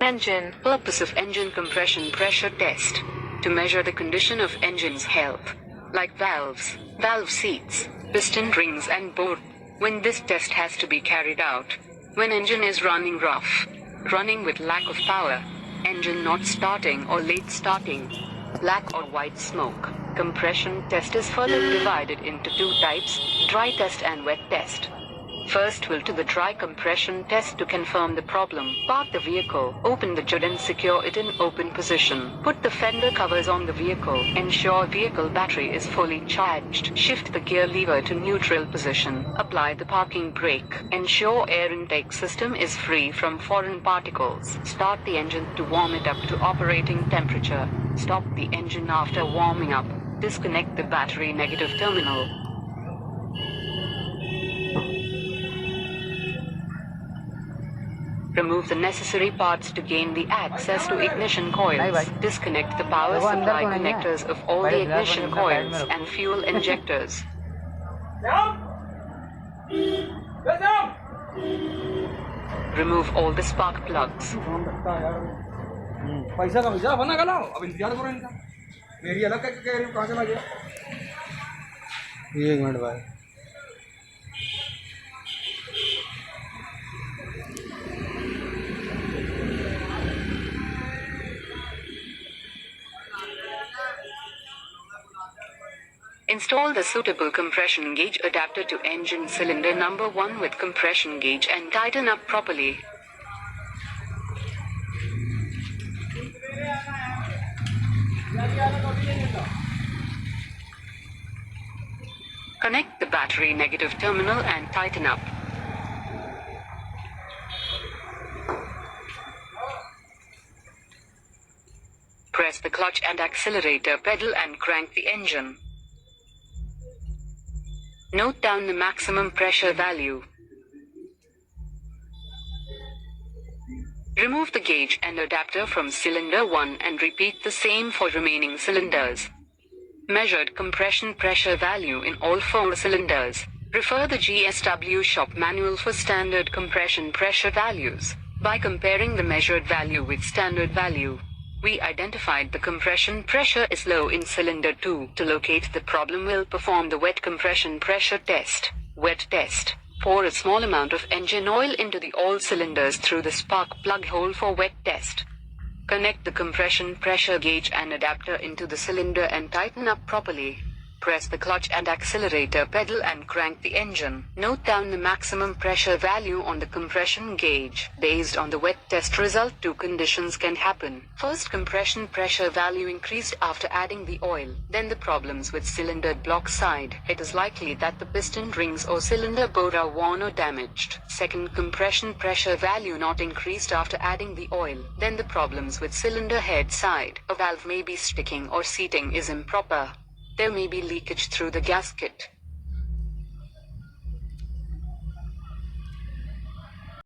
Engine. Purpose of engine compression pressure test. To measure the condition of engine's health. Like valves, valve seats, piston rings and bore. When this test has to be carried out. When engine is running rough. Running with lack of power. Engine not starting or late starting. Black or white smoke. Compression test is further divided into two types, dry test and wet test. First will to the dry compression test to confirm the problem. Park the vehicle, open the hood and secure it in open position. Put the fender covers on the vehicle. Ensure vehicle battery is fully charged. Shift the gear lever to neutral position. Apply the parking brake. Ensure air intake system is free from foreign particles. Start the engine to warm it up to operating temperature. Stop the engine after warming up. Disconnect the battery negative terminal. Remove the necessary parts to gain the access to ignition coils. Disconnect the power supply connectors of all the ignition coils and fuel injectors. Remove all the spark plugs. पैसा का भैया बना गला अब इंतजार करो इनका मेरी अलग कह रही हूँ कहाँ चला गया 1 मिनट भाई Install the suitable compression gauge adapter to engine cylinder number 1 with compression gauge and tighten up properly. Connect the battery negative terminal and tighten up. Press the clutch and accelerator pedal and crank the engine. Note down the maximum pressure value. Remove the gauge and adapter from cylinder 1 and repeat the same for remaining cylinders. Measured compression pressure value in all 4 cylinders. Refer the GSW shop manual for standard compression pressure values. By comparing the measured value with standard value, we identified the compression pressure is low in cylinder 2. To locate the problem, we'll perform the wet compression pressure test. Wet test. Pour a small amount of engine oil into the all cylinders through the spark plug hole for wet test. Connect the compression pressure gauge and adapter into the cylinder and tighten up properly. Press the clutch and accelerator pedal and crank the engine. Note down the maximum pressure value on the compression gauge. Based on the wet test result, 2 conditions can happen. First, compression pressure value increased after adding the oil. Then the problems with cylinder block side. It is likely that the piston rings or cylinder bore are worn or damaged. Second, compression pressure value not increased after adding the oil. Then the problems with cylinder head side. A valve may be sticking or seating is improper. There may be leakage through the gasket.